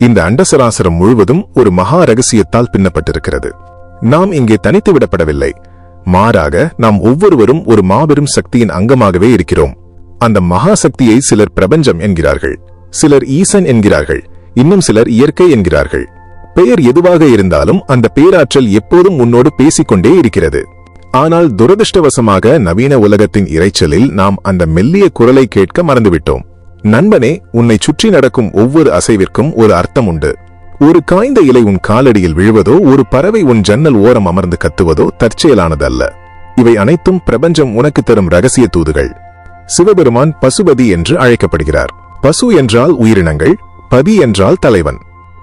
இந்த அண்டசராசரம் முழுவதும் ஒரு மகா ரகசியத்தால் பின்னப்பட்டிருக்கிறது. நாம் இங்கே தனித்து விடப்படவில்லை. மாறாக நாம் ஒவ்வொருவரும் ஒரு மாபெரும் சக்தியின் அங்கமாகவே இருக்கிறோம். அந்த மகா சக்தியை சிலர் பிரபஞ்சம் என்கிறார்கள், சிலர் ஈசன் என்கிறார்கள், இன்னும் சிலர் இயற்கை என்கிறார்கள். பெயர் எதுவாக இருந்தாலும் அந்த பேராற்றல் எப்போதும் உன்னோடு பேசிக்கொண்டே இருக்கிறது. ஆனால் துரதிருஷ்டவசமாக நவீன உலகத்தின் இரைச்சலில் நாம் அந்த மெல்லிய குரலை கேட்க மறந்துவிட்டோம். நண்பனே, உன்னை சுற்றி நடக்கும் ஒவ்வொரு அசைவிற்கும் ஒரு அர்த்தம் உண்டு. ஒரு காய்ந்த இலை உன் காலடியில் விழுவதோ, ஒரு பறவை உன் ஜன்னல் ஓரம் அமர்ந்து கத்துவதோ தற்செயலானதல்ல. இவை அனைத்தும் பிரபஞ்சம் உனக்கு தரும் ரகசிய தூதுகள். சிவபெருமான் பசுபதி என்று அழைக்கப்படுகிறார். பசு என்றால் உயிரினங்கள், பதி என்றால் தலைவன்.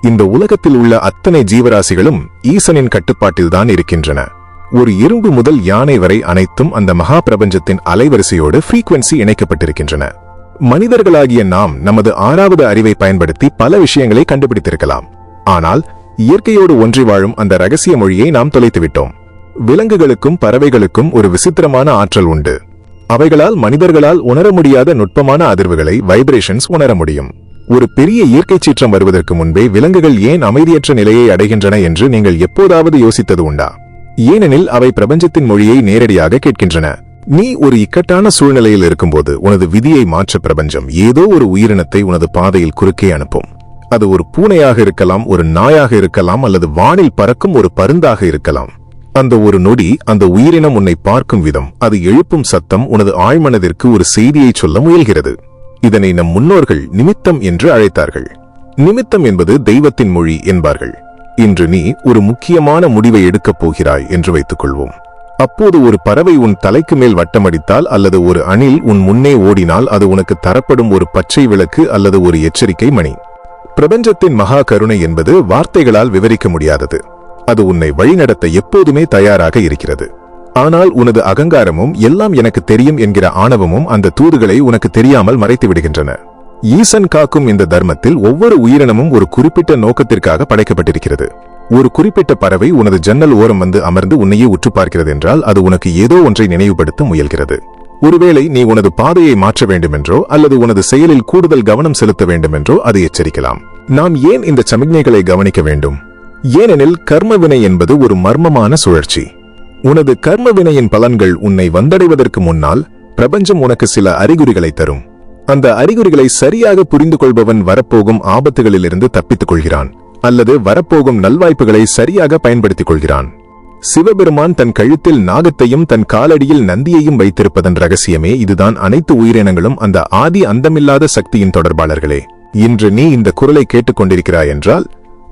இந்த உலகத்தில் உள்ள அத்தனை ஜீவராசிகளும் ஈசனின் கட்டுப்பாட்டில்தான் இருக்கின்றன. ஒரு எறும்பு முதல் யானை வரை அனைத்தும் அந்த மகா பிரபஞ்சத்தின் அலைவரிசையோடு ஃப்ரீக்வன்சி இணைக்கப்பட்டிருக்கின்றன. மனிதர்களாகிய நாம் நமது 6வது அறிவை பயன்படுத்தி பல விஷயங்களை கண்டுபிடித்திருக்கலாம். ஆனால் இயற்கையோடு ஒன்றி வாழும் அந்த ரகசிய மொழியை நாம் தொலைத்துவிட்டோம். விலங்குகளுக்கும் பறவைகளுக்கும் ஒரு விசித்திரமான ஆற்றல் உண்டு. அவைகளால் மனிதர்களால் உணர முடியாத நுட்பமான அதிர்வுகளை, வைப்ரேஷன்ஸ் உணர முடியும். ஒரு பெரிய இயற்கை சீற்றம் வருவதற்கு முன்பே விலங்குகள் ஏன் அமைதியற்ற நிலையை அடைகின்றன என்று நீங்கள் எப்போதாவது யோசித்தது உண்டா? ஏனெனில் அவை பிரபஞ்சத்தின் மொழியை நேரடியாக கேட்கின்றன. நீ ஒரு இக்கட்டான சூழ்நிலையில் இருக்கும்போது உனது விதியை மாற்ற பிரபஞ்சம் ஏதோ ஒரு உயிரினத்தை உனது பாதையில் குறுக்கே அனுப்பும். அது ஒரு பூனையாக இருக்கலாம், ஒரு நாயாக இருக்கலாம், அல்லது வானில் பறக்கும் ஒரு பருந்தாக இருக்கலாம். அந்த ஒரு நொடி அந்த உயிரினம் உன்னை பார்க்கும் விதம், அது எழுப்பும் சத்தம் உனது ஆழ்மனதிற்கு ஒரு செய்தியை சொல்ல முயல்கிறது. இதனை நம் முன்னோர்கள் நிமித்தம் என்று அழைத்தார்கள். நிமித்தம் என்பது தெய்வத்தின் மொழி என்பார்கள். இன்று நீ ஒரு முக்கியமான முடிவை எடுக்கப் போகிறாய் என்று வைத்துக் கொள்வோம். அப்போது ஒரு பறவை உன் தலைக்கு மேல் வட்டமடித்தால் அல்லது ஒரு அணில் உன் முன்னே ஓடினால் அது உனக்கு தரப்படும் ஒரு பச்சை விளக்கு அல்லது ஒரு எச்சரிக்கை மணி. பிரபஞ்சத்தின் மகா கருணை என்பது வார்த்தைகளால் விவரிக்க முடியாதது. அது உன்னை வழிநடத்த எப்போதுமே தயாராக இருக்கிறது. ஆனால் உனது அகங்காரமும் எல்லாம் எனக்கு தெரியும் என்கிற ஆணவமும் அந்த தூதுகளை உனக்கு தெரியாமல் மறைத்து விடுகின்றன. ஈசன் காக்கும் இந்த தர்மத்தில் ஒவ்வொரு உயிரினமும் ஒரு குறிப்பிட்ட நோக்கத்திற்காக படைக்கப்பட்டிருக்கிறது. ஒரு குறிப்பிட்ட பறவை உனது ஜன்னல் ஓரம் வந்து அமர்ந்து உன்னையே உற்று பார்க்கிறது என்றால் அது உனக்கு ஏதோ ஒன்றை நினைவுபடுத்த முயல்கிறது. ஒருவேளை நீ உனது பாதையை மாற்ற வேண்டுமென்றோ அல்லது உனது செயலில் கூடுதல் கவனம் செலுத்த வேண்டுமென்றோ அது எச்சரிக்கலாம். நாம் ஏன் இந்த சமிக்ஞைகளை கவனிக்க வேண்டும்? ஏனெனில் கர்மவினை என்பது ஒரு மர்மமான சுழற்சி. உனது கர்மவினையின் பலன்கள் உன்னை வந்தடைவதற்கு முன்னால் பிரபஞ்சம் உனக்கு சில அறிகுறிகளை தரும். அந்த அறிகுறிகளை சரியாக புரிந்து கொள்பவன் வரப்போகும் ஆபத்துகளிலிருந்து தப்பித்துக் கொள்கிறான் அல்லது வரப்போகும் நல்வாய்ப்புகளை சரியாக பயன்படுத்திக் கொள்கிறான். சிவபெருமான் தன் கழுத்தில் நாகத்தையும் தன் காலடியில் நந்தியையும் வைத்திருப்பதன் ரகசியமே இதுதான். அனைத்து உயிரினங்களும் அந்த ஆதி அந்தமில்லாத சக்தியின் தொடர்பாளர்களே. இன்று நீ இந்த குரலை கேட்டுக்கொண்டிருக்கிறாய் என்றால்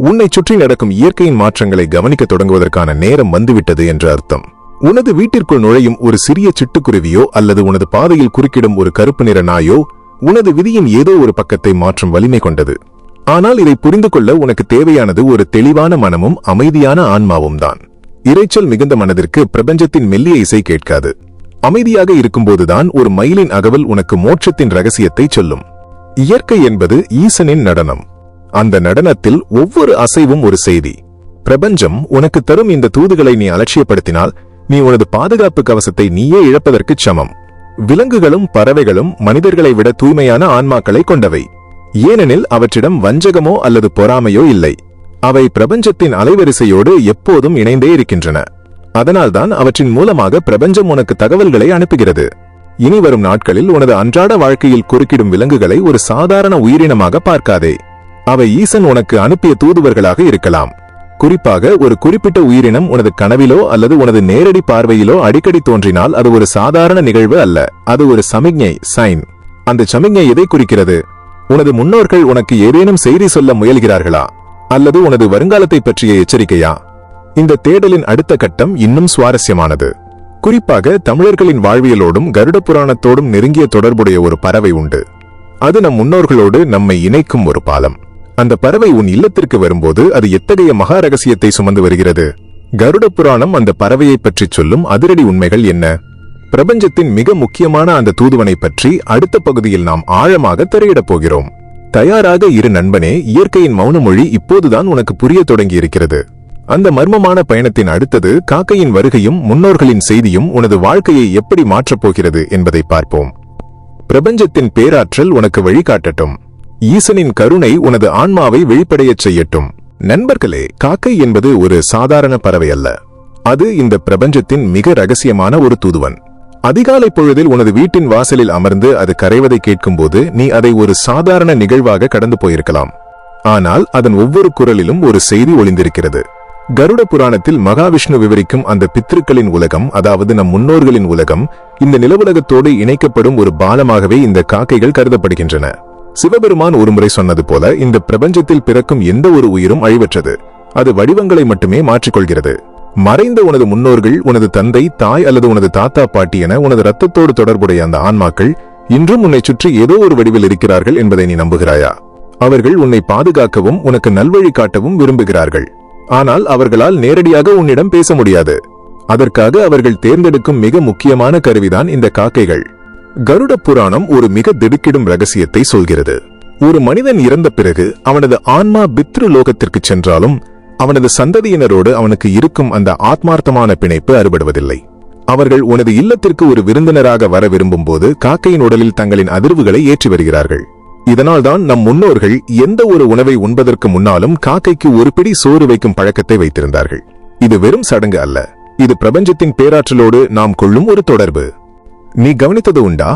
உன்னை சுற்றி நடக்கும் இயற்கையின் மாற்றங்களை கவனிக்க தொடங்குவதற்கான நேரம் வந்துவிட்டது என்று அர்த்தம். உனது வீட்டிற்குள் நுழையும் ஒரு சிறிய சிட்டுக்குருவியோ அல்லது உனது பாதையில் குறுக்கிடும் ஒரு கருப்பு நிற நாயோ உனது விதியின் ஏதோ ஒரு பக்கத்தை மாற்றும் வலிமை கொண்டது. ஆனால் இதை புரிந்து கொள்ள உனக்கு தேவையானது ஒரு தெளிவான மனமும் அமைதியான ஆன்மாவும் தான். இரைச்சல் மிகுந்த மனதிற்கு பிரபஞ்சத்தின் மெல்லிய இசை கேட்காது. அமைதியாக இருக்கும்போதுதான் ஒரு மயிலின் அகவல் உனக்கு மோட்சத்தின் ரகசியத்தை சொல்லும். இயற்கை என்பது ஈசனின் நடனம். அந்த நடனத்தில் ஒவ்வொரு அசைவும் ஒரு செய்தி. பிரபஞ்சம் உனக்கு தரும் இந்த தூதுகளை நீ அலட்சியப்படுத்தினால் நீ உனது பாதுகாப்பு கவசத்தை நீயே இழப்பதற்கு சமம். விலங்குகளும் பறவைகளும் மனிதர்களை விட தூய்மையான ஆன்மாக்களை கொண்டவை. ஏனெனில் அவற்றிடம் வஞ்சகமோ அல்லது பொறாமையோ இல்லை. அவை பிரபஞ்சத்தின் அலைவரிசையோடு எப்போதும் இணைந்தே இருக்கின்றன. அதனால்தான் அவற்றின் மூலமாக பிரபஞ்சம் உனக்கு தகவல்களை அனுப்புகிறது. இனி வரும் நாட்களில் உனது அன்றாட வாழ்க்கையில் குறுக்கிடும் விலங்குகளை ஒரு சாதாரண உயிரினமாக பார்க்காதே. அவை ஈசன் உனக்கு அனுப்பிய தூதுவர்களாக இருக்கலாம். குறிப்பாக ஒரு குறிப்பிட்ட உயிரினம் உனது கனவிலோ அல்லது உனது நேரடி பார்வையிலோ அடிக்கடி தோன்றினால் அது ஒரு சாதாரண நிகழ்வு அல்ல, அது ஒரு சமிக்ஞை, சைன். அந்த சமிக்ஞை எதை குறிக்கிறது? உனது முன்னோர்கள் உனக்கு ஏதேனும் செய்தி சொல்ல முயல்கிறார்களா அல்லது உனது வருங்காலத்தை பற்றிய எச்சரிக்கையா? இந்த தேடலின் அடுத்த கட்டம் இன்னும் சுவாரஸ்யமானது. குறிப்பாக தமிழர்களின் வாழ்வியலோடும் கருட புராணத்தோடும் நெருங்கிய தொடர்புடைய ஒரு பறவை உண்டு. அது நம் முன்னோர்களோடு நம்மை இணைக்கும் ஒரு பாலம். அந்த பறவை உன் இல்லத்திற்கு வரும்போது அது எத்தகைய மகா ரகசியத்தை சுமந்து வருகிறது? கருட புராணம் அந்த பறவையை பற்றி சொல்லும் அதிரடி உண்மைகள் என்ன? பிரபஞ்சத்தின் மிக முக்கியமான அந்த தூதுவனை பற்றி அடுத்த பகுதியில் நாம் ஆழமாக திரையிடப் போகிறோம். தயாராக இரு நண்பனே. இயற்கையின் மௌன மொழி இப்போதுதான் உனக்கு புரிய தொடங்கியிருக்கிறது. அந்த மர்மமான பயணத்தின் அடுத்தது காக்கையின் வருகையும் முன்னோர்களின் செய்தியும் உனது வாழ்க்கையை எப்படி மாற்றப் போகிறது என்பதை பார்ப்போம். பிரபஞ்சத்தின் பேராற்றல் உனக்கு வழிகாட்டட்டும். ஈசனின் கருணை உனது ஆன்மாவை வெளிப்படையச் செய்யட்டும். நண்பர்களே, காக்கை என்பது ஒரு சாதாரண பறவை அல்ல. அது இந்த பிரபஞ்சத்தின் மிக ரகசியமான ஒரு தூதுவன். அதிகாலை பொழுதில் உனது வீட்டின் வாசலில் அமர்ந்து அது கரைவதை கேட்கும்போது நீ அதை ஒரு சாதாரண நிகழ்வாக கடந்து போயிருக்கலாம். ஆனால் அதன் ஒவ்வொரு குரலிலும் ஒரு செய்தி ஒளிந்திருக்கிறது. கருட புராணத்தில் மகாவிஷ்ணு விவரிக்கும் அந்த பித்ருக்களின் உலகம், அதாவது நம் முன்னோர்களின் உலகம், இந்த நிலவுலகத்தோடு இணைக்கப்படும் ஒரு பாலமாகவே இந்த காக்கைகள் கருதப்படுகின்றன. சிவபெருமான் ஒருமுறை சொன்னது போல, இந்த பிரபஞ்சத்தில் பிறக்கும் எந்த ஒரு உயிரும் அழிவற்றது. அது வடிவங்களை மட்டுமே மாற்றிக்கொள்கிறது. மறைந்த உனது முன்னோர்கள், உனது தந்தை, தாய் அல்லது உனது தாத்தா, பாட்டி என உனது ரத்தத்தோடு தொடர்புடைய அந்த ஆன்மாக்கள் இன்றும் உன்னை சுற்றி ஏதோ ஒரு வடிவில் இருக்கிறார்கள் என்பதை நீ நம்புகிறாயா? அவர்கள் உன்னை பாதுகாக்கவும் உனக்கு நல்வழி காட்டவும் விரும்புகிறார்கள். ஆனால் அவர்களால் நேரடியாக உன்னிடம் பேச முடியாது. அதற்காக அவர்கள் தேர்ந்தெடுக்கும் மிக முக்கியமான கருவிதான் இந்த காக்கைகள். கருட புராணம் ஒரு மிக திடுக்கிடும் ரகசியத்தை சொல்கிறது. ஒரு மனிதன் இறந்த பிறகு அவனது ஆன்மா பித்ரு லோகத்திற்கு சென்றாலும் அவனது சந்ததியினரோடு அவனுக்கு இருக்கும் அந்த ஆத்மார்த்தமான பிணைப்பு அறுபடுவதில்லை. அவர்கள் உனது இல்லத்திற்கு ஒரு விருந்தினராக வர விரும்பும் போது காக்கையின் உடலில் தங்களின் அதிர்வுகளை ஏற்றி வருகிறார்கள். இதனால்தான் நம் முன்னோர்கள் எந்த ஒரு உணவை உண்பதற்கு முன்னாலும் காக்கைக்கு ஒரு பிடி சோறு வைக்கும் பழக்கத்தை வைத்திருந்தார்கள். இது வெறும் சடங்கு அல்ல, இது பிரபஞ்சத்தின் பேராற்றலோடு நாம் கொள்ளும் ஒரு தொடர்பு. நீ கவனித்தது உண்டா?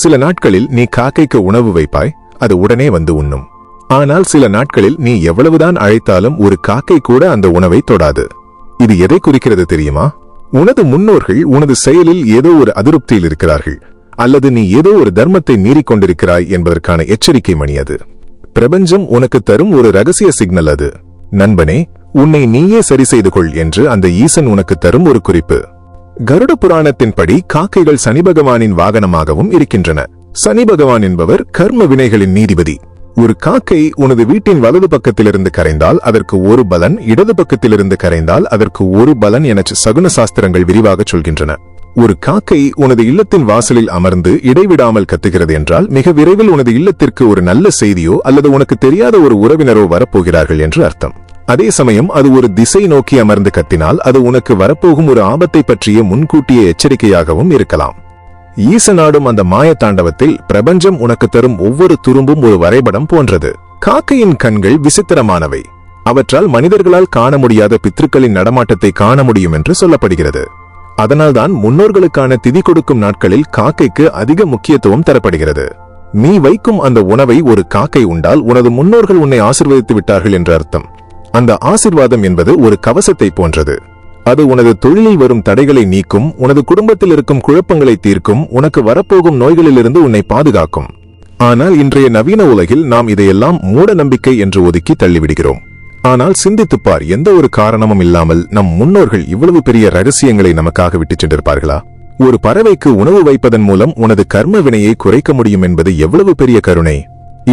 சில நாட்களில் நீ காக்கைக்கு உணவு வைப்பாய், அது உடனே வந்து உண்ணும். ஆனால் சில நாட்களில் நீ எவ்வளவுதான் அழைத்தாலும் ஒரு காக்கை கூட அந்த உணவை தொடாது. இது எதை குறிக்கிறது தெரியுமா? உனது முன்னோர்கள் உனது செயலில் ஏதோ ஒரு அதிருப்தியில் இருக்கிறார்கள், அல்லது நீ ஏதோ ஒரு தர்மத்தை மீறிக்கொண்டிருக்கிறாய் என்பதற்கான எச்சரிக்கை மணி அது. பிரபஞ்சம் உனக்கு தரும் ஒரு ரகசிய சிக்னல் அது. நண்பனே, உன்னை நீயே சரி செய்து கொள் என்று அந்த ஈசன் உனக்கு தரும் ஒரு குறிப்பு. கருட புராணத்தின்படி காக்கைகள் சனி பகவானின் வாகனமாகவும் இருக்கின்றன. சனி பகவான் என்பவர் கர்ம வினைகளின் நீதிபதி. ஒரு காக்கை உனது வீட்டின் வலது பக்கத்திலிருந்து கரைந்தால் அதற்கு ஒரு பலன், இடது பக்கத்திலிருந்து கரைந்தால் அதற்கு ஒரு பலன் என சகுன சாஸ்திரங்கள் விரிவாக சொல்கின்றன. ஒரு காக்கை உனது இல்லத்தின் வாசலில் அமர்ந்து இடைவிடாமல் கத்துகிறது என்றால் மிக விரைவில் உனது இல்லத்திற்கு ஒரு நல்ல செய்தியோ அல்லது உனக்கு தெரியாத ஒரு உறவினரோ வரப்போகிறார்கள் என்று அர்த்தம். அதே சமயம் அது ஒரு திசை நோக்கி அமர்ந்து கத்தினால் அது உனக்கு வரப்போகும் ஒரு ஆபத்தை பற்றிய முன்கூட்டிய எச்சரிக்கையாகவும் இருக்கலாம். ஈசனாடும் அந்த மாய தாண்டவத்தில் பிரபஞ்சம் உனக்கு தரும் ஒவ்வொரு துரும்பும் ஒரு வரைபடம் போன்றது. காக்கையின் கண்கள் விசித்திரமானவை. அவற்றால் மனிதர்களால் காண முடியாத பித்ருக்களின் நடமாட்டத்தை காண முடியும் என்று சொல்லப்படுகிறது. அதனால்தான் முன்னோர்களுக்கான திதி கொடுக்கும் நாட்களில் காக்கைக்கு அதிக முக்கியத்துவம் தரப்படுகிறது. நீ வைக்கும் அந்த உணவை ஒரு காக்கை உண்டால் உனது முன்னோர்கள் உன்னை ஆசீர்வதித்து விட்டார்கள் என்று அர்த்தம். அந்த ஆசீர்வாதம் என்பது ஒரு கவசத்தை போன்றது. அது உனது தொழிலில் வரும் தடைகளை நீக்கும், உனது குடும்பத்தில் இருக்கும் குழப்பங்களை தீர்க்கும், உனக்கு வரப்போகும் நோய்களிலிருந்து உன்னை பாதுகாக்கும். ஆனால் இன்றைய நவீன உலகில் நாம் இதையெல்லாம் மூட நம்பிக்கை என்று ஒதுக்கி தள்ளிவிடுகிறோம். ஆனால் சிந்தித்துப்பார், எந்த ஒரு காரணமும் இல்லாமல் நம் முன்னோர்கள் இவ்வளவு பெரிய ரகசியங்களை நமக்காக விட்டுச் சென்றிருப்பார்களா? ஒரு பறவைக்கு உணவு வைப்பதன் மூலம் உனது கர்ம வினையை குறைக்க முடியும் என்பது எவ்வளவு பெரிய கருணை!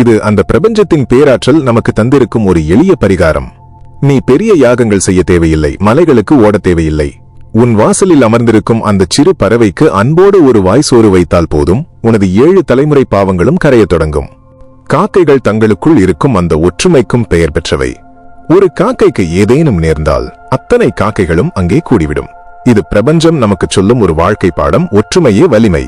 இது அந்த பிரபஞ்சத்தின் பேராற்றல் நமக்கு தந்திருக்கும் ஒரு எளிய பரிகாரம். நீ பெரிய யாகங்கள் செய்ய தேவையில்லை, மலைகளுக்கு ஓட தேவையில்லை. உன் வாசலில் அமர்ந்திருக்கும் அந்த சிறு பறவைக்கு அன்போடு ஒரு வாய் சோறு வைத்தால் போதும், உனது 7 தலைமுறை பாவங்களும் கரையத் தொடங்கும். காக்கைகள் தங்களுக்குள் இருக்கும் அந்த ஒற்றுமைக்கும் பெயர் பெற்றவை. ஒரு காக்கைக்கு ஏதேனும் நேர்ந்தால் அத்தனை காக்கைகளும் அங்கே கூடிவிடும். இது பிரபஞ்சம் நமக்கு சொல்லும் ஒரு வாழ்க்கை பாடம், ஒற்றுமையே வலிமை.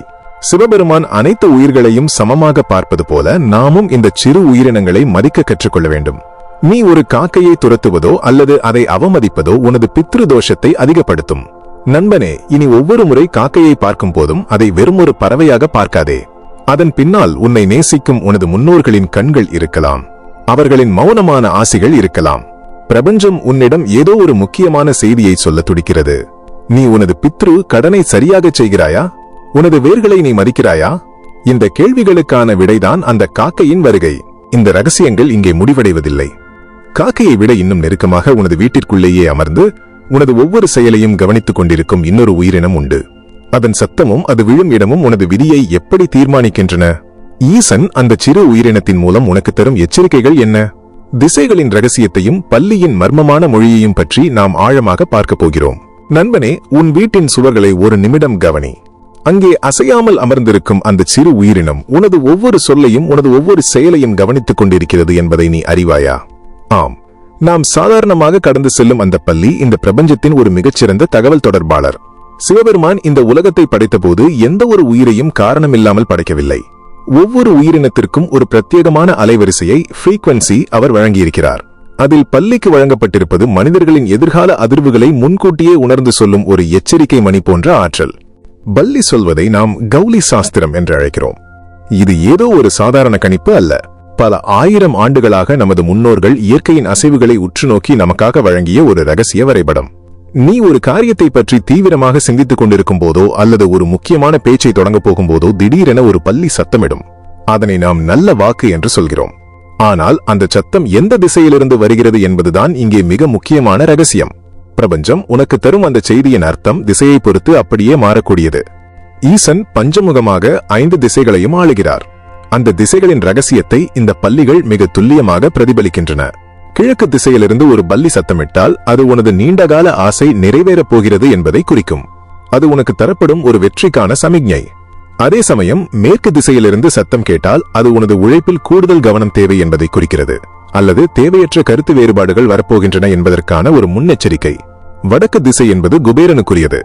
சிவபெருமான் அனைத்து உயிர்களையும் சமமாக பார்ப்பது போல நாமும் இந்த சிறு உயிரினங்களை மதிக்க கற்றுக்கொள்ள வேண்டும். நீ ஒரு காக்கையை துரத்துவதோ அல்லது அதை அவமதிப்பதோ உனது பித்ரு தோஷத்தை அதிகப்படுத்தும். நண்பனே, இனி ஒவ்வொரு முறை காக்கையை பார்க்கும் போதும் அதை வெறும் ஒரு பறவையாக பார்க்காதே. அதன் பின்னால் உன்னை நேசிக்கும் உனது முன்னோர்களின் கண்கள் இருக்கலாம். அவர்களின் மௌனமான ஆசிகள் இருக்கலாம். பிரபஞ்சம் உன்னிடம் ஏதோ ஒரு முக்கியமான செய்தியை சொல்ல துடிக்கிறது. நீ உனது பித்ரு கடனை சரியாகச் செய்கிறாயா? உனது வேர்களை நீ மதிக்கிறாயா? இந்த கேள்விகளுக்கான விடைதான் அந்த காக்கையின் வருகை. இந்த ரகசியங்கள் இங்கே முடிவடைவதில்லை. காக்கையை விட இன்னும் நெருக்கமாக உனது வீட்டிற்குள்ளேயே அமர்ந்து உனது ஒவ்வொரு செயலையும் கவனித்துக் கொண்டிருக்கும் இன்னொரு உயிரினம் உண்டு. அதன் சத்தமும் அது விழும் இடமும் உனது விதியை எப்படி தீர்மானிக்கின்றன? ஈசன் அந்த சிறு உயிரினத்தின் மூலம் உனக்கு தரும் எச்சரிக்கைகள் என்ன? திசைகளின் ரகசியத்தையும் பல்லியின் மர்மமான மொழியையும் பற்றி நாம் ஆழமாக பார்க்க போகிறோம். நண்பனே, உன் வீட்டின் சுவர்களை ஒரு நிமிடம் கவனி. அங்கே அசையாமல் அமர்ந்திருக்கும் அந்த சிறு உயிரினம் உனது ஒவ்வொரு சொல்லையும் உனது ஒவ்வொரு செயலையும் கவனித்துக் கொண்டிருக்கிறது என்பதை நீ அறிவாயா? ஆம், நாம் சாதாரணமாக கடந்து செல்லும் அந்த பல்லி இந்த பிரபஞ்சத்தின் ஒரு மிகச்சிறந்த தகவல் தொடர்பாளர். சிவபெருமான் இந்த உலகத்தை படைத்தபோது எந்த ஒரு உயிரையும் காரணமில்லாமல் படைக்கவில்லை. ஒவ்வொரு உயிரினத்திற்கும் ஒரு பிரத்யேகமான அலைவரிசையை ஃப்ரீக்வன்சி அவர் வழங்கியிருக்கிறார். அதில் பல்லிக்கு வழங்கப்பட்டிருப்பது மனிதர்களின் எதிர்கால அதிர்வுகளை முன்கூட்டியே உணர்ந்து சொல்லும் ஒரு எச்சரிக்கை மணி போன்ற ஆற்றல். பல்லி சொல்வதை நாம் கௌலி சாஸ்திரம் என்று அழைக்கிறோம். இது ஏதோ ஒரு சாதாரண கணிப்பு அல்ல. பல 1000 ஆண்டுகளாக நமது முன்னோர்கள் இயற்கையின் அசைவுகளை உற்றுநோக்கி நமக்காக வழங்கிய ஒரு ரகசிய வரைபடம். நீ ஒரு காரியத்தை பற்றி தீவிரமாக சிந்தித்துக் கொண்டிருக்கும் போதோ அல்லது ஒரு முக்கியமான பேச்சை தொடங்கப் போகும்போதோ திடீரென ஒரு பல்லி சத்தமிடும். அதனை நாம் நல்ல வாக்கு என்று சொல்கிறோம். ஆனால் அந்த சத்தம் எந்த திசையிலிருந்து வருகிறது என்பதுதான் இங்கே மிக முக்கியமான ரகசியம். பிரபஞ்சம் உனக்கு தரும் அந்த செய்தியின் அர்த்தம் திசையை பொறுத்து அப்படியே மாறக்கூடியது. ஈசன் பஞ்சமுகமாக 5 திசைகளையும் ஆளுகிறார். அந்த திசைகளின் ரகசியத்தை இந்த பல்லிகள் மிக துல்லியமாக பிரதிபலிக்கின்றன. கிழக்கு திசையிலிருந்து ஒரு பல்லி சத்தமிட்டால் அது உனது நீண்டகால ஆசை நிறைவேறப் போகிறது என்பதை குறிக்கும். அது உனக்கு தரப்படும் ஒரு வெற்றிக்கான சமிக்ஞை. அதே சமயம் மேற்கு திசையிலிருந்து சத்தம் கேட்டால் அது உனது உழைப்பில் கூடுதல் கவனம் தேவை என்பதை குறிக்கிறது, அல்லது தேவையற்ற கருத்து வேறுபாடுகள் வரப்போகின்றன என்பதற்கான ஒரு முன்னெச்சரிக்கை. வடக்கு திசை என்பது குபேரனுக்குரியது.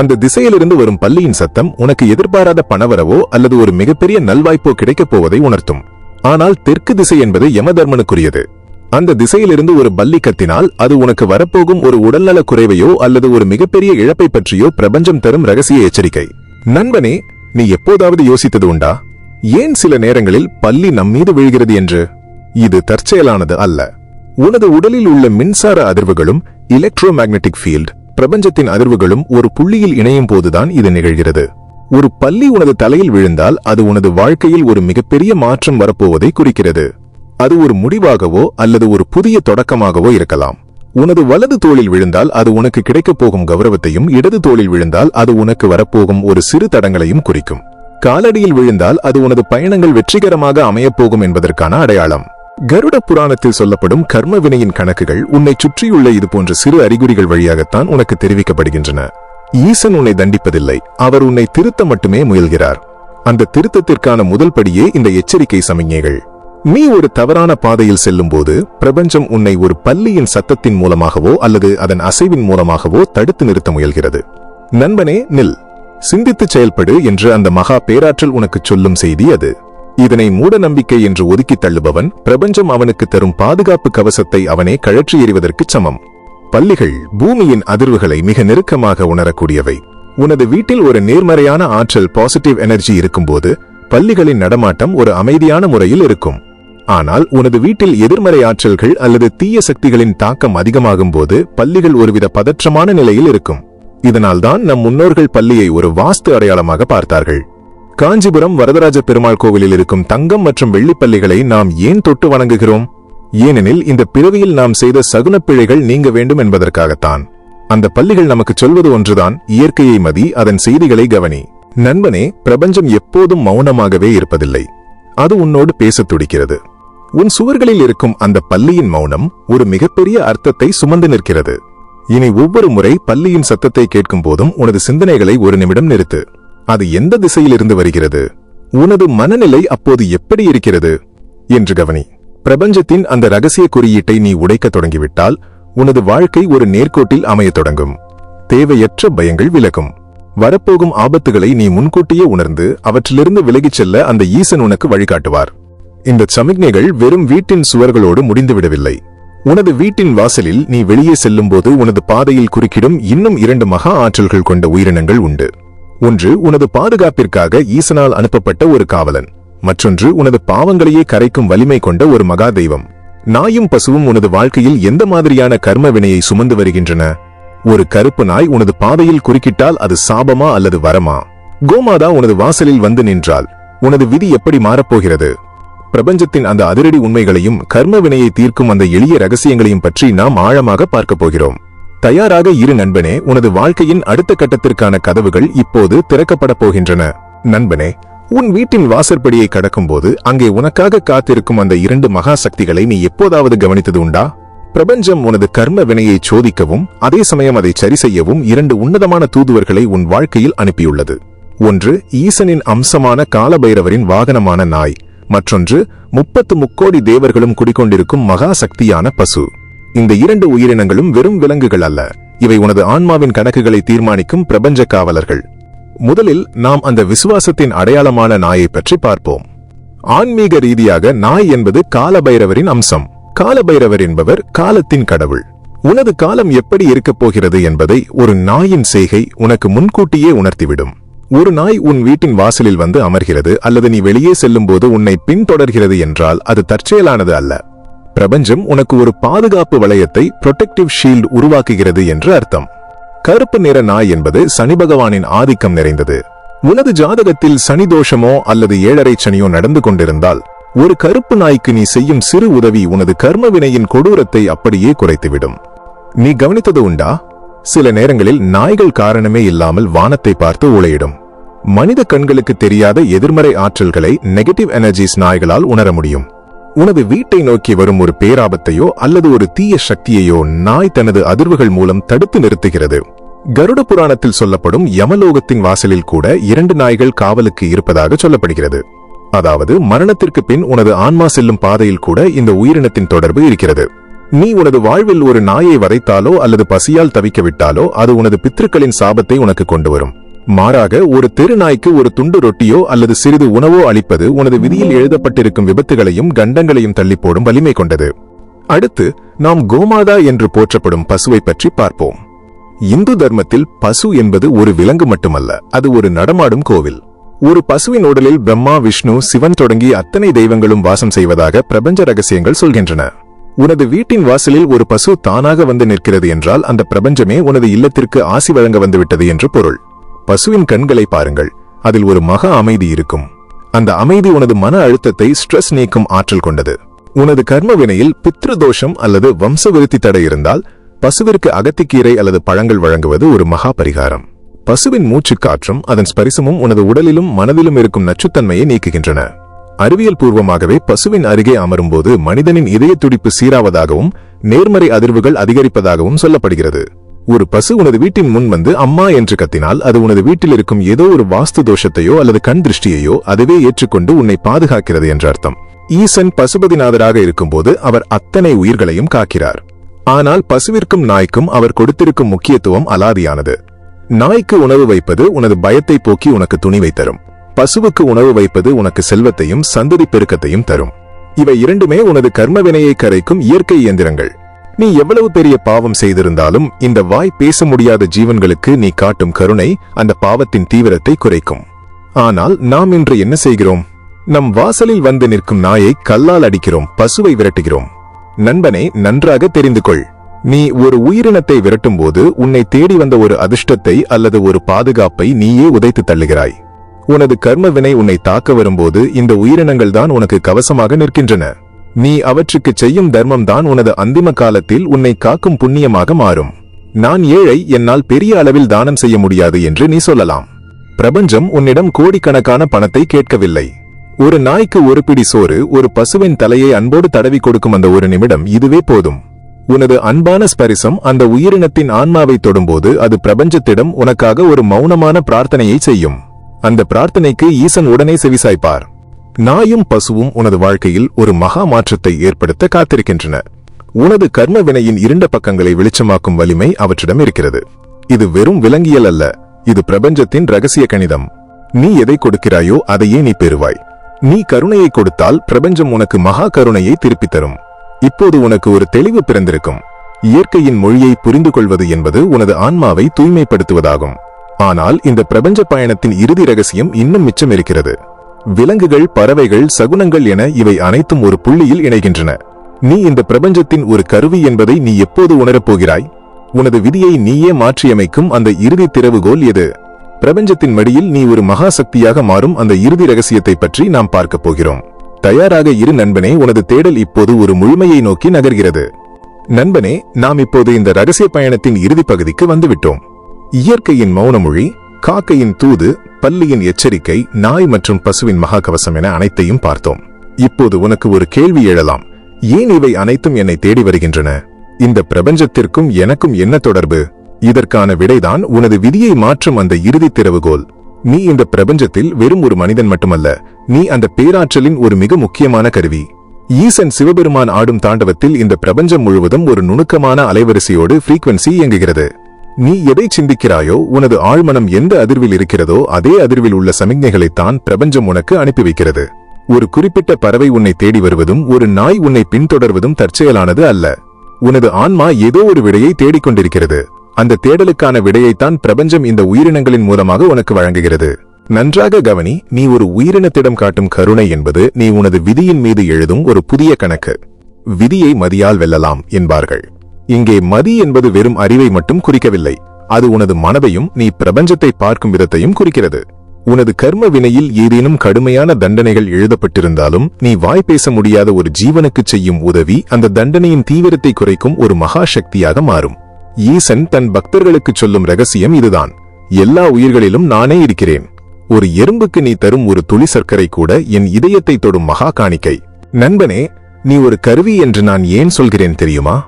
அந்த திசையிலிருந்து வரும் பல்லியின் சத்தம் உனக்கு எதிர்பாராத பணவரவோ அல்லது ஒரு மிகப்பெரிய நல்வாய்ப்போ கிடைக்கப் போவதை உணர்த்தும். ஆனால் தெற்கு திசை என்பது யமதர்மனுக்குரியது. அந்த திசையிலிருந்து ஒரு பல்லி கத்தினால் அது உனக்கு வரப்போகும் ஒரு உடல்நல குறைவையோ அல்லது ஒரு மிகப்பெரிய இழப்பை பற்றியோ பிரபஞ்சம் தரும் ரகசிய எச்சரிக்கை. நண்பனே, நீ எப்போதாவது யோசித்தது உண்டா, ஏன் சில நேரங்களில் பல்லி நம்மீது விழுகிறது என்று? இது தற்செயலானது அல்ல. உனது உடலில் உள்ள மின்சார அதிர்வுகளும் எலக்ட்ரோ மேக்னெட்டிக் ஃபீல்ட் பிரபஞ்சத்தின் அதிர்வுகளும் ஒரு புள்ளியில் இணையும் போதுதான் இது நிகழ்கிறது. ஒரு பல்லி உனது தலையில் விழுந்தால் அது உனது வாழ்க்கையில் ஒரு மிகப்பெரிய மாற்றம் வரப்போவதை குறிக்கிறது. அது ஒரு முடிவாகவோ அல்லது ஒரு புதிய தொடக்கமாகவோ இருக்கலாம். உனது வலது தோளில் விழுந்தால் அது உனக்கு கிடைக்கப் போகும் கௌரவத்தையும், இடது தோளில் விழுந்தால் அது உனக்கு வரப்போகும் ஒரு சிறு தடங்களையும் குறிக்கும். காலடியில் விழுந்தால் அது உனது பயணங்கள் வெற்றிகரமாக அமையப்போகும் என்பதற்கான அடையாளம். கருட புராணத்தில் சொல்லப்படும் கர்ம வினையின் கணக்குகள் உன்னை சுற்றியுள்ள இதுபோன்ற சிறு அறிகுறிகள் வழியாகத்தான் உனக்கு தெரிவிக்கப்படுகின்றன. ஈசன் உன்னை தண்டிப்பதில்லை, அவர் உன்னை திருத்த மட்டுமே முயல்கிறார். அந்த திருத்தத்திற்கான முதல் படியே இந்த எச்சரிக்கை சமிக்ஞைகள். நீ ஒரு தவறான பாதையில் செல்லும் போது பிரபஞ்சம் உன்னை ஒரு பல்லியின் சத்தத்தின் மூலமாகவோ அல்லது அதன் அசைவின் மூலமாகவோ தடுத்து நிறுத்த முயல்கிறது. நண்பனே, நில், சிந்தித்து செயல்படு என்று அந்த மகா பேராற்றல் உனக்கு சொல்லும் செய்தி அது. இதனை மூட நம்பிக்கை என்று ஒதுக்கி தள்ளுபவன் பிரபஞ்சம் அவனுக்கு தரும் பாதுகாப்பு கவசத்தை அவனே கழற்றி எறிவதற்கு சமம். பல்லிகள் பூமியின் அதிர்வுகளை மிக நெருக்கமாக உணரக்கூடியவை. உனது வீட்டில் ஒரு நேர்மறையான ஆற்றல் பாசிட்டிவ் எனர்ஜி இருக்கும்போது பல்லிகளின் நடமாட்டம் ஒரு அமைதியான முறையில் இருக்கும். ஆனால் உனது வீட்டில் எதிர்மறை ஆற்றல்கள் அல்லது தீய சக்திகளின் தாக்கம் அதிகமாகும் போது பல்லிகள் ஒருவித பதற்றமான நிலையில் இருக்கும். இதனால்தான் நம் முன்னோர்கள் பல்லியை ஒரு வாஸ்து அடையாளமாக பார்த்தார்கள். காஞ்சிபுரம் வரதராஜ பெருமாள் கோவிலில் இருக்கும் தங்கம் மற்றும் வெள்ளிப்பல்லிகளை நாம் ஏன் தொட்டு வணங்குகிறோம்? ஏனெனில் இந்த பிறவியில் நாம் செய்த சகுனப்பிழைகள் நீங்க வேண்டும் என்பதற்காகத்தான். அந்த பல்லிகள் நமக்கு சொல்வது ஒன்றுதான், இயற்கையை மதி, அதன் செய்திகளை கவனி. நண்பனே, பிரபஞ்சம் எப்போதும் மௌனமாகவே இருப்பதில்லை. அது உன்னோடு பேசத் துடிக்கிறது. உன் சுவர்களில் இருக்கும் அந்த பல்லியின் மௌனம் ஒரு மிகப்பெரிய அர்த்தத்தை சுமந்து நிற்கிறது. இனி ஒவ்வொரு முறை பல்லியின் சத்தத்தை கேட்கும் போதும் உனது சிந்தனைகளை ஒரு நிமிடம் நிறுத்து. அது எந்த திசையிலிருந்து வருகிறது? உனது மனநிலை அப்போது எப்படி இருக்கிறது என்று கவனி. பிரபஞ்சத்தின் அந்த ரகசிய குறியீட்டை நீ உடைக்க தொடங்கிவிட்டால் உனது வாழ்க்கை ஒரு நேர்கோட்டில் அமையத் தொடங்கும். தேவையற்ற பயங்கள் விலகும். வரப்போகும் ஆபத்துகளை நீ முன்கூட்டியே உணர்ந்து அவற்றிலிருந்து விலகிச் செல்ல அந்த ஈசன் உனக்கு வழிகாட்டுவார். இந்த சமிக்ஞைகள் வெறும் வீட்டின் சுவர்களோடு முடிந்துவிடவில்லை. உனது வீட்டின் வாசலில் நீ வெளியே செல்லும் போது உனது பாதையில் குறுக்கிடும் இன்னும் 2 மகா ஆற்றல்கள் கொண்ட உயிரினங்கள் உண்டு. ஒன்று உனது பாதுகாப்பிற்காக ஈசனால் அனுப்பப்பட்ட ஒரு காவலன், மற்றொன்று உனது பாவங்களையே கரைக்கும் வலிமை கொண்ட ஒரு மகா தெய்வம். நாயும் பசுவும் உனது வாழ்க்கையில் எந்த மாதிரியான கர்ம வினையை சுமந்து வருகின்றன? ஒரு கருப்பு நாய் உனது பாதையில் குறுக்கிட்டால் அது சாபமா அல்லது வரமா? கோமாதா உனது வாசலில் வந்து நின்றால் உனது விதி எப்படி மாறப்போகிறது? பிரபஞ்சத்தின் அந்த அதிரடி உண்மைகளையும் கர்ம வினையை தீர்க்கும் அந்த எளிய ரகசியங்களையும் பற்றி நாம் ஆழமாக பார்க்க போகிறோம். தயாராக இரு நண்பனே, உனது வாழ்க்கையின் அடுத்த கட்டத்திற்கான கதவுகள் இப்போது திறக்கப்பட போகின்றன. நண்பனே, உன் வீட்டின் வாசற்படியை கடக்கும்போது அங்கே உனக்காக காத்திருக்கும் அந்த 2 மகா சக்திகளை நீ எப்போதாவது கவனித்தது உண்டா? பிரபஞ்சம் உனது கர்ம வினையை சோதிக்கவும் அதே சமயம் அதை சரி செய்யவும் 2 உன்னதமான தூதுவர்களை உன் வாழ்க்கையில் அனுப்பியுள்ளது. ஒன்று ஈசனின் அம்சமான காலபைரவரின் வாகனமான நாய், மற்றொன்று 30 முக்கோடி தேவர்களும் குடிக்கொண்டிருக்கும் மகா சக்தியான பசு. இந்த 2 உயிரினங்களும் வெறும் விலங்குகள் அல்ல, இவை உனது ஆன்மாவின் கணக்குகளை தீர்மானிக்கும் பிரபஞ்ச காவலர்கள். முதலில் நாம் அந்த விசுவாசத்தின் அடையாளமான நாயை பற்றி பார்ப்போம். ஆன்மீக ரீதியாக நாய் என்பது காலபைரவரின் அம்சம். காலபைரவர் என்பவர் காலத்தின் கடவுள். உனது காலம் எப்படி இருக்கப் போகிறது என்பதை ஒரு நாயின் செய்கை உனக்கு முன்கூட்டியே உணர்த்திவிடும். ஒரு நாய் உன் வீட்டின் வாசலில் வந்து அமர்கிறது அல்லது நீ வெளியே செல்லும் போது உன்னை பின்தொடர்கிறது என்றால் அது தற்செயலானது அல்ல. பிரபஞ்சம் உனக்கு ஒரு பாதுகாப்பு வளையத்தை, புரொடெக்டிவ் ஷீல்ட் உருவாக்குகிறது என்று அர்த்தம். கருப்பு நிற நாய் என்பது சனி பகவானின் ஆதிக்கம் நிறைந்தது. உனது ஜாதகத்தில் சனி தோஷமோ அல்லது 7.5 சனியோ நடந்து கொண்டிருந்தால் ஒரு கருப்பு நாய்க்கு நீ செய்யும் சிறு உதவி உனது கர்ம வினையின் கொடூரத்தை அப்படியே குறைத்துவிடும். நீ கவனித்தது உண்டா? சில நேரங்களில் நாய்கள் காரணமே இல்லாமல் வானத்தை பார்த்து ஊளையிடும். மனித கண்களுக்கு தெரியாத எதிர்மறை ஆற்றல்களை, நெகட்டிவ் எனர்ஜிஸ் நாய்களால் உணர முடியும். உனது வீட்டை நோக்கி வரும் ஒரு பேராபத்தையோ அல்லது ஒரு தீய சக்தியையோ நாய் தனது அதிர்வுகள் மூலம் தடுத்து நிறுத்துகிறது. கருட புராணத்தில் சொல்லப்படும் யமலோகத்தின் வாசலில் கூட 2 நாய்கள் காவலுக்கு இருப்பதாக சொல்லப்படுகிறது. அதாவது மரணத்திற்கு பின் உனது ஆன்மா செல்லும் பாதையில் கூட இந்த உயிரினத்தின் தொடர்பு இருக்கிறது. நீ உனது வாழ்வில் ஒரு நாயை வதைத்தாலோ அல்லது பசியால் தவிக்க விட்டாலோ அது உனது பித்ருக்களின் சாபத்தை உனக்கு கொண்டு வரும். மாறாக ஒரு தெரு நாய்க்கு ஒரு துண்டு ரொட்டியோ அல்லது சிறிது உணவோ அளிப்பது உனது விதியில் எழுதப்பட்டிருக்கும் விபத்துகளையும் கண்டங்களையும் தள்ளி போடும் வலிமை கொண்டது. அடுத்து நாம் கோமாதா என்று போற்றப்படும் பசுவை பற்றி பார்ப்போம். இந்து தர்மத்தில் பசு என்பது ஒரு விலங்கு மட்டுமல்ல, அது ஒரு நடமாடும் கோவில். ஒரு பசுவின் உடலில் பிரம்மா, விஷ்ணு, சிவன் தொடங்கி அத்தனை தெய்வங்களும் வாசம் செய்வதாக பிரபஞ்ச ரகசியங்கள் சொல்கின்றன. உனது வீட்டின் வாசலில் ஒரு பசு தானாக வந்து நிற்கிறது என்றால் அந்த பிரபஞ்சமே உனது இல்லத்திற்கு ஆசி வழங்க வந்துவிட்டது என்று பொருள். பசுவின் கண்களை பாருங்கள், அதில் ஒரு மகா அமைதி இருக்கும். அந்த அமைதி உனது மன அழுத்தத்தை, ஸ்ட்ரெஸ் நீக்கும் ஆற்றல் கொண்டது. உனது கர்ம வினையில் பித்ரு தோஷம் அல்லது வம்ச விருத்தி தடை இருந்தால் பசுவிற்கு அகத்திக்கீரை அல்லது பழங்கள் வழங்குவது ஒரு மகா பரிகாரம். பசுவின் மூச்சு காற்றும் அதன் ஸ்பரிசமும் உனது உடலிலும் மனதிலும் இருக்கும் நச்சுத்தன்மையை நீக்குகின்றன. அறிவியல் பூர்வமாகவே பசுவின் அருகே அமரும்போது மனிதனின் இதய துடிப்பு சீராவதாகவும் நேர்மறை அதிர்வுகள் அதிகரிப்பதாகவும் சொல்லப்படுகிறது. ஒரு பசு உனது வீட்டின் முன் வந்து அம்மா என்று கத்தினால் அது உனது வீட்டில் இருக்கும் ஏதோ ஒரு வாஸ்து தோஷத்தையோ அல்லது கண் திருஷ்டியையோ அதுவே ஏற்றுக்கொண்டு உன்னை பாதுகாக்கிறது என்ற அர்த்தம். ஈசன் பசுபதிநாதராக இருக்கும்போது அவர் அத்தனை உயிர்களையும் காக்கிறார். ஆனால் பசுவிற்கும் நாய்க்கும் அவர் கொடுத்திருக்கும் முக்கியத்துவம் அலாதியானது. நாய்க்கு உணவு வைப்பது உனது பயத்தை போக்கி உனக்கு துணிவை தரும். பசுவுக்கு உணவு வைப்பது உனக்கு செல்வத்தையும் சந்ததி பெருக்கத்தையும் தரும். இவை இரண்டுமே உனது கர்ம வினையை கரைக்கும் இயற்கை இயந்திரங்கள். நீ எவ்வளவு பெரிய பாவம் செய்திருந்தாலும் இந்த வாய் பேச முடியாத ஜீவன்களுக்கு நீ காட்டும் கருணை அந்த பாவத்தின் தீவிரத்தை குறைக்கும். ஆனால் நாம் இன்று என்ன செய்கிறோம்? நம் வாசலில் வந்து நிற்கும் நாயை கல்லால் அடிக்கிறோம், பசுவை விரட்டுகிறோம். நண்பனே, நன்றாக தெரிந்து கொள். நீ ஒரு உயிரினத்தை விரட்டும் போது உன்னை தேடி வந்த ஒரு அதிர்ஷ்டத்தை அல்லது ஒரு பாதுகாப்பை நீயே உதைத்து தள்ளுகிறாய். உனது கர்ம வினை உன்னை தாக்க வரும்போது இந்த உயிரினங்கள் தான் உனக்கு கவசமாக நிற்கின்றன. நீ அவற்றுக்கு செய்யும் தர்மம் தான் உனது அந்திம காலத்தில் உன்னை காக்கும் புண்ணியமாக மாறும். நான் ஏழை, என்னால் பெரிய அளவில் தானம் செய்ய முடியாது என்று நீ சொல்லலாம். பிரபஞ்சம் உன்னிடம் கோடிக்கணக்கான பணத்தை கேட்கவில்லை. ஒரு நாய்க்கு ஒரு பிடி சோறு, ஒரு பசுவின் தலையை அன்போடு தடவி கொடுக்கும் அந்த ஒரு நிமிடம், இதுவே போதும். உனது அன்பான ஸ்பரிசம் அந்த உயிரினத்தின் ஆன்மாவை தொடும்போது அது பிரபஞ்சத்திடம் உனக்காக ஒரு மௌனமான பிரார்த்தனையை செய்யும். அந்த பிரார்த்தனைக்கு ஈசன் உடனே செவிசாய்ப்பார். நாயும் பசுவும் உனது வாழ்க்கையில் ஒரு மகா மாற்றத்தை ஏற்படுத்த காத்திருக்கின்றன. உனது கர்ம வினையின் இருண்ட பக்கங்களை வெளிச்சமாக்கும் வலிமை அவற்றிடம் இருக்கிறது. இது வெறும் விலங்கியல் அல்ல, இது பிரபஞ்சத்தின் ரகசிய கணிதம். நீ எதை கொடுக்கிறாயோ அதையே நீ பெறுவாய். நீ கருணையை கொடுத்தால் பிரபஞ்சம் உனக்கு மகா கருணையை திருப்பித் தரும். இப்போது உனக்கு ஒரு தெளிவு பிறந்திருக்கும். இயற்கையின் மொழியை புரிந்து கொள்வது என்பது உனது ஆன்மாவை தூய்மைப்படுத்துவதாகும். ஆனால் இந்த பிரபஞ்ச பயணத்தின் இறுதி ரகசியம் இன்னும் மிச்சம் இருக்கிறது. விலங்குகள், பறவைகள், சகுனங்கள் என இவை அனைத்தும் ஒரு புள்ளியில் இணைகின்றன. நீ இந்த பிரபஞ்சத்தின் ஒரு கருவி என்பதை நீ எப்போது உணரப்போகிறாய்? உனது விதியை நீயே மாற்றியமைக்கும் அந்த இறுதி திறவுகோல் எது? பிரபஞ்சத்தின் மடியில் நீ ஒரு மகா சக்தியாக மாறும் அந்த இறுதி ரகசியத்தை பற்றி நாம் பார்க்கப் போகிறோம். தயாராக இரு நண்பனே, உனது தேடல் இப்போது ஒரு முழுமையை நோக்கி நகர்கிறது. நண்பனே, நாம் இப்போது இந்த ரகசிய பயணத்தின் இறுதி பகுதிக்கு வந்துவிட்டோம். இயற்கையின் மௌனமொழி, காக்கையின் தூது, பல்லியின் எச்சரிக்கை, நாய் மற்றும் பசுவின் மகாகவசம் என அனைத்தையும் பார்த்தோம். இப்போது உனக்கு ஒரு கேள்வி எழலாம். ஏன் இவை அனைத்தும் என்னை தேடி வருகின்றன? இந்த பிரபஞ்சத்திற்கும் எனக்கும் என்ன தொடர்பு? இதற்கான விடைதான் உனது விதியை மாற்றும் அந்த இறுதி திறவுகோல். நீ இந்த பிரபஞ்சத்தில் வெறும் ஒரு மனிதன் மட்டுமல்ல, நீ அந்த பேராற்றலின் ஒரு மிக முக்கியமான கருவி. ஈசன் சிவபெருமான் ஆடும் தாண்டவத்தில் இந்த பிரபஞ்சம் முழுவதும் ஒரு நுணுக்கமான அலைவரிசையோடு ஃப்ரீக்வன்சி இயங்குகிறது. நீ எதை சிந்திக்கிறாயோ, உனது ஆழ்மனம் எந்த அதிர்வில் இருக்கிறதோ அதே அதிர்வில் உள்ள சமிக்ஞைகளைத்தான் பிரபஞ்சம் உனக்கு அனுப்பி வைக்கிறது. ஒரு குறிப்பிட்ட பறவை உன்னை தேடி வருவதும் ஒரு நாய் உன்னை பின்தொடர்வதும் தற்செயலானது அல்ல. உனது ஆன்மா ஏதோ ஒரு விடையை தேடிக்கொண்டிருக்கிறது. அந்த தேடலுக்கான விடையைத்தான் பிரபஞ்சம் இந்த உயிரினங்களின் மூலமாக உனக்கு வழங்குகிறது. நன்றாக கவனி, நீ ஒரு உயிரினத்திடம் காட்டும் கருணை என்பது நீ உனது விதியின் மீது எழுதும் ஒரு புதிய கணக்கு. விதியை மதியால் வெல்லலாம் என்பார்கள். இங்கே மதி என்பது வெறும் அறிவை மட்டும் குறிக்கவில்லை. அது உனது மனதையும் நீ பிரபஞ்சத்தை பார்க்கும் விதத்தையும் குறிக்கிறது. உனது கர்ம வினையில் ஏதேனும் கடுமையான தண்டனைகள் எழுதப்பட்டிருந்தாலும் நீ வாய் பேச முடியாத ஒரு ஜீவனுக்கு செய்யும் உதவி அந்த தண்டனையின் தீவிரத்தை குறைக்கும் ஒரு மகா சக்தியாக மாறும். ஈசன் தன் பக்தர்களுக்கு சொல்லும் ரகசியம் இதுதான். எல்லா உயிர்களிலும் நானே இருக்கிறேன். ஒரு எறும்புக்கு நீ தரும் ஒரு துளி சர்க்கரை கூட என் இதயத்தை தொடும் மகா காணிக்கை. நண்பனே, நீ ஒரு கருவி என்று நான் ஏன் சொல்கிறேன் தெரியுமா?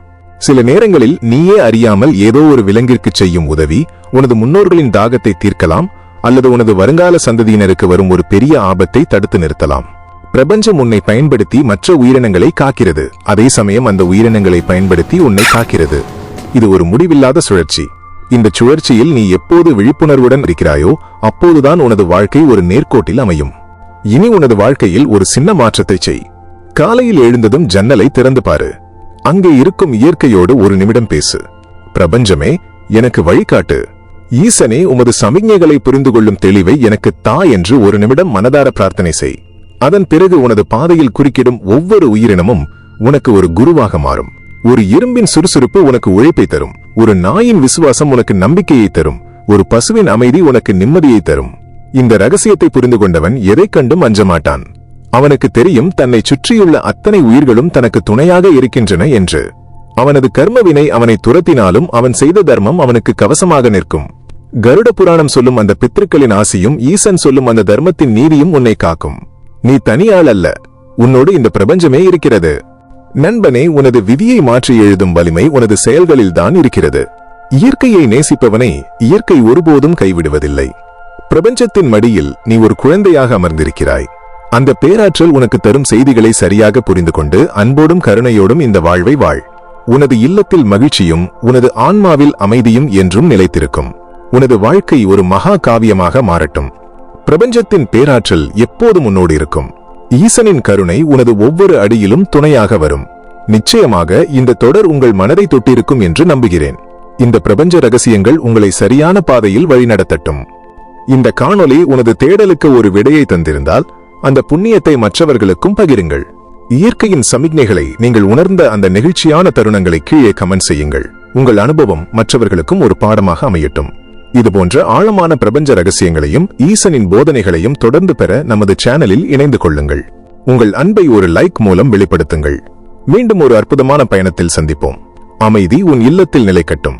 சில நேரங்களில் நீயே அறியாமல் ஏதோ ஒரு விலங்கிற்கு செய்யும் உதவி உனது முன்னோர்களின் தாகத்தை தீர்க்கலாம் அல்லது உனது வருங்கால சந்ததியினருக்கு வரும் ஒரு பெரிய ஆபத்தை தடுத்து நிறுத்தலாம். பிரபஞ்சம் உன்னை பயன்படுத்தி மற்ற உயிரினங்களை காக்கிறது. அதே சமயம் அந்த உயிரினங்களை பயன்படுத்தி உன்னை காக்கிறது. இது ஒரு முடிவில்லாத சுழற்சி. இந்த சுழற்சியில் நீ எப்போது விழிப்புணர்வுடன் இருக்கிறாயோ அப்போதுதான் உனது வாழ்க்கை ஒரு நேர்கோட்டில் அமையும். இனி உனது வாழ்க்கையில் ஒரு சின்ன மாற்றத்தை செய். காலையில் எழுந்ததும் ஜன்னலை திறந்து பாரு. அங்கே இருக்கும் இயற்கையோடு ஒரு நிமிடம் பேசு. பிரபஞ்சமே, எனக்கு வழிகாட்டு. ஈசனே, உமது சமிக்ஞைகளை புரிந்து கொள்ளும் தெளிவை எனக்கு தா என்று ஒரு நிமிடம் மனதார பிரார்த்தனை செய். அதன் பிறகு உனது பாதையில் குறுக்கிடும் ஒவ்வொரு உயிரினமும் உனக்கு ஒரு குருவாக மாறும். ஒரு எறும்பின் சுறுசுறுப்பு உனக்கு உழைப்பை தரும். ஒரு நாயின் விசுவாசம் உனக்கு நம்பிக்கையை தரும். ஒரு பசுவின் அமைதி உனக்கு நிம்மதியை தரும். இந்த ரகசியத்தை புரிந்து கொண்டவன் எதைக் கண்டும் அஞ்ச மாட்டான். அவனுக்கு தெரியும் தன்னை சுற்றியுள்ள அத்தனை உயிர்களும் தனக்கு துணையாக இருக்கின்றன என்று. அவனது கர்மவினை அவனை துரத்தினாலும் அவன் செய்த தர்மம் அவனுக்கு கவசமாக நிற்கும். கருட புராணம் சொல்லும் அந்த பித்ருக்களின் ஆசியும் ஈசன் சொல்லும் அந்த தர்மத்தின் நீதியும் உன்னை காக்கும். நீ தனியாள் அல்ல, உன்னோடு இந்த பிரபஞ்சமே இருக்கிறது. நண்பனே, உனது விதியை மாற்றி எழுதும் வலிமை உனது செயல்களில்தான் இருக்கிறது. இயற்கையை நேசிப்பவனை இயற்கை ஒருபோதும் கைவிடுவதில்லை. பிரபஞ்சத்தின் மடியில் நீ ஒரு குழந்தையாக அமர்ந்திருக்கிறாய். அந்த பேராற்றல் உனக்கு தரும் செய்திகளை சரியாக புரிந்து கொண்டு அன்போடும் கருணையோடும் இந்த வாழ்வை வாழ். உனது இல்லத்தில் மகிழ்ச்சியும் உனது ஆன்மாவில் அமைதியும் என்றும் நிலைத்திருக்கும். உனது வாழ்க்கை ஒரு மகா காவியமாக மாறட்டும். பிரபஞ்சத்தின் பேராற்றல் எப்போதும் உன்னோடு இருக்கும். ஈசனின் கருணை உனது ஒவ்வொரு அடியிலும் துணையாக வரும். நிச்சயமாக இந்த தொடர் உங்கள் மனதை தொட்டிருக்கும் என்று நம்புகிறேன். இந்த பிரபஞ்ச ரகசியங்கள் உங்களை சரியான பாதையில் வழிநடத்தட்டும். இந்த காணொளி உனது தேடலுக்கு ஒரு விடையை தந்திருந்தால் அந்த புண்ணியத்தை மற்றவர்களுக்கும் பகிருங்கள். இயற்கையின் சமிக்ஞைகளை நீங்கள் உணர்ந்த அந்த நெகிழ்ச்சியான தருணங்களை கீழே கமெண்ட் செய்யுங்கள். உங்கள் அனுபவம் மற்றவர்களுக்கும் ஒரு பாடமாக அமையட்டும். இதுபோன்ற ஆழமான பிரபஞ்ச ரகசியங்களையும் ஈசனின் போதனைகளையும் தொடர்ந்து பெற நமது சேனலில் இணைந்து கொள்ளுங்கள். உங்கள் அன்பை ஒரு லைக் மூலம் வெளிப்படுத்துங்கள். மீண்டும் ஒரு அற்புதமான பயணத்தில் சந்திப்போம். அமைதி உன் இல்லத்தில் நிலைக்கட்டும்.